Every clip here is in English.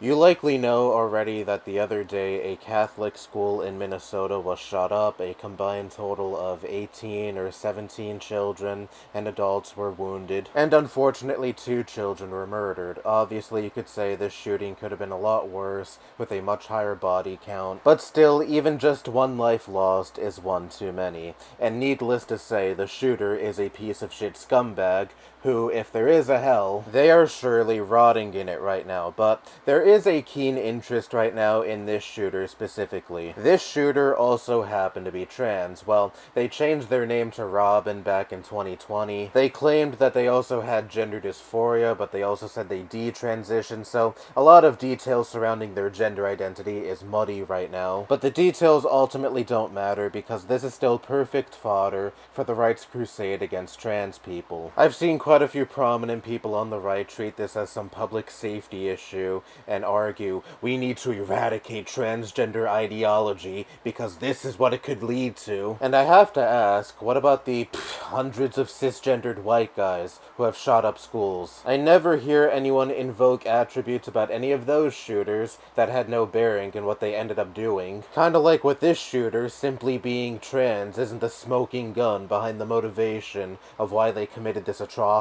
You likely know already that the other day a Catholic school in Minnesota was shot up. A combined total of 18 or 17 children and adults were wounded, and unfortunately 2 children were murdered. Obviously, you could say this shooting could have been a lot worse with a much higher body count, but still, even just one life lost is one too many. And needless to say, the shooter is a piece of shit scumbag who, if there is a hell, they are surely rotting in it right now. But there is a keen interest right now in this shooter specifically. This shooter also happened to be trans. Well, they changed their name to Robin back in 2020. They claimed that they also had gender dysphoria, but they also said they detransitioned, so a lot of details surrounding their gender identity is muddy right now. But the details ultimately don't matter because this is still perfect fodder for the rights crusade against trans people. I've seen quite a few prominent people on the right treat this as some public safety issue and argue we need to eradicate transgender ideology because this is what it could lead to. And I have to ask, what about the hundreds of cisgendered white guys who have shot up schools? I never hear anyone invoke attributes about any of those shooters that had no bearing in what they ended up doing. Kinda like with this shooter, simply being trans isn't the smoking gun behind the motivation of why they committed this atrocity.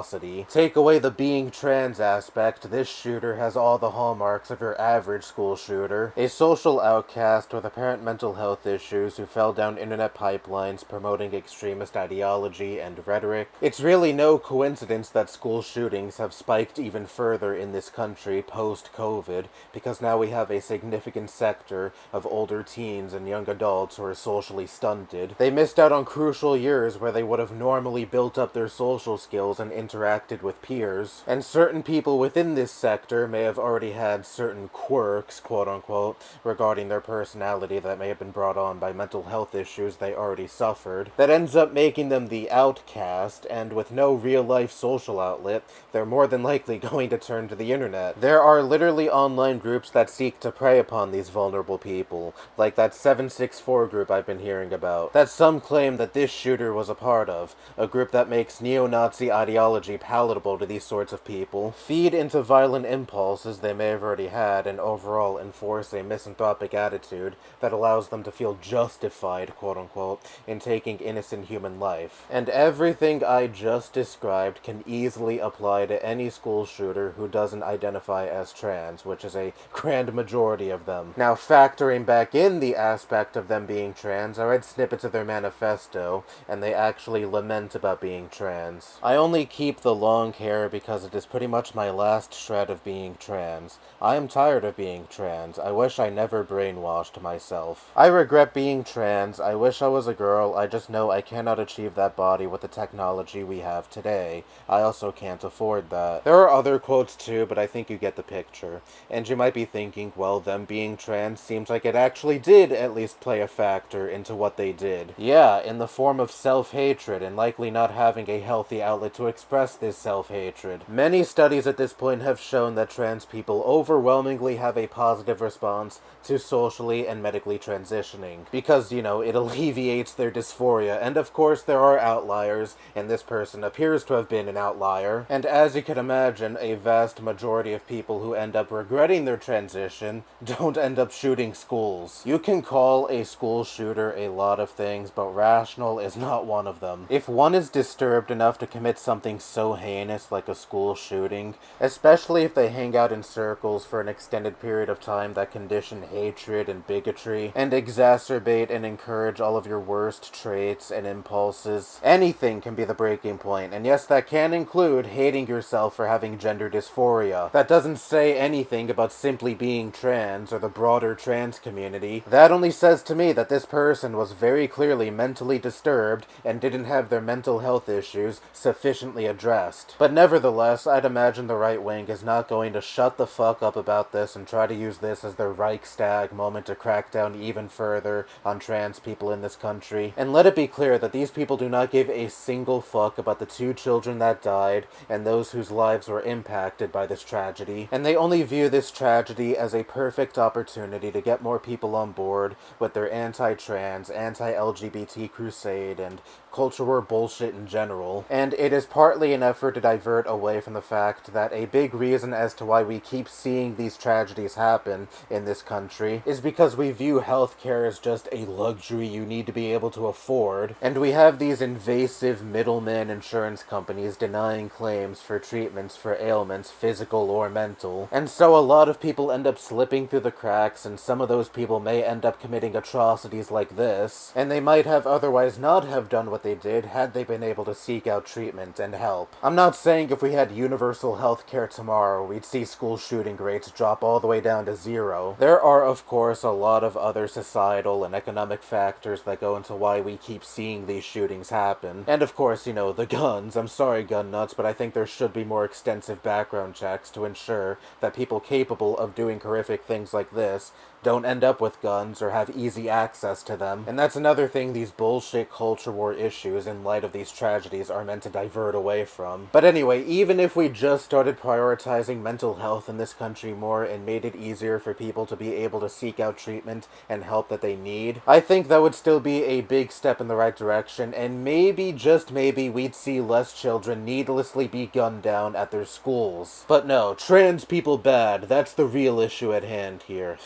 Take away the being trans aspect, this shooter has all the hallmarks of your average school shooter. A social outcast with apparent mental health issues who fell down internet pipelines promoting extremist ideology and rhetoric. It's really no coincidence that school shootings have spiked even further in this country post-COVID, because now we have a significant sector of older teens and young adults who are socially stunted. They missed out on crucial years where they would have normally built up their social skills and interacted with peers. And certain people within this sector may have already had certain quirks, quote-unquote, regarding their personality that may have been brought on by mental health issues they already suffered. That ends up making them the outcast, and with no real-life social outlet, they're more than likely going to turn to the internet. There are literally online groups that seek to prey upon these vulnerable people, like that 764 group I've been hearing about, that some claim that this shooter was a part of, a group that makes neo-Nazi ideology palatable to these sorts of people, feed into violent impulses they may have already had, and overall enforce a misanthropic attitude that allows them to feel justified, quote-unquote, in taking innocent human life. And everything I just described can easily apply to any school shooter who doesn't identify as trans, which is a grand majority of them. Now, factoring back in the aspect of them being trans, I read snippets of their manifesto, and they actually lament about being trans. I only keep the long hair because it is pretty much my last shred of being trans. I am tired of being trans. I wish I never brainwashed myself. I regret being trans. I wish I was a girl. I just know I cannot achieve that body with the technology we have today. I also can't afford that. There are other quotes too, but I think you get the picture. And you might be thinking, well, them being trans seems like it actually did at least play a factor into what they did. Yeah, in the form of self-hatred and likely not having a healthy outlet to express this self-hatred. Many studies at this point have shown that trans people overwhelmingly have a positive response to socially and medically transitioning, because, you know, it alleviates their dysphoria, and of course there are outliers, and this person appears to have been an outlier, and as you can imagine, a vast majority of people who end up regretting their transition don't end up shooting schools. You can call a school shooter a lot of things, but rational is not one of them. If one is disturbed enough to commit something so heinous like a school shooting, especially if they hang out in circles for an extended period of time that condition hatred and bigotry, and exacerbate and encourage all of your worst traits and impulses, anything can be the breaking point. And yes, that can include hating yourself for having gender dysphoria. That doesn't say anything about simply being trans or the broader trans community. That only says to me that this person was very clearly mentally disturbed and didn't have their mental health issues sufficiently addressed. But nevertheless, I'd imagine the right wing is not going to shut the fuck up about this and try to use this as their Reichstag moment to crack down even further on trans people in this country. And let it be clear that these people do not give a single fuck about the 2 children that died and those whose lives were impacted by this tragedy. And they only view this tragedy as a perfect opportunity to get more people on board with their anti-trans, anti-LGBT crusade and culture war bullshit in general. And it is partly partly an effort to divert away from the fact that a big reason as to why we keep seeing these tragedies happen in this country is because we view healthcare as just a luxury you need to be able to afford, and we have these invasive middleman insurance companies denying claims for treatments for ailments, physical or mental. And so a lot of people end up slipping through the cracks, and some of those people may end up committing atrocities like this, and they might have otherwise not have done what they did had they been able to seek out treatment and help. I'm not saying if we had universal health care tomorrow, we'd see school shooting rates drop all the way down to zero. There are, of course, a lot of other societal and economic factors that go into why we keep seeing these shootings happen. And of course, the guns. I'm sorry, gun nuts, but I think there should be more extensive background checks to ensure that people capable of doing horrific things like this don't end up with guns or have easy access to them. And that's another thing these bullshit culture war issues in light of these tragedies are meant to divert away from. But anyway, even if we just started prioritizing mental health in this country more and made it easier for people to be able to seek out treatment and help that they need, I think that would still be a big step in the right direction, and maybe, just maybe, we'd see less children needlessly be gunned down at their schools. But no, trans people bad, that's the real issue at hand here.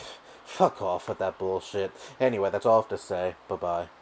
Fuck off with that bullshit. Anyway, that's all I have to say. Bye-bye.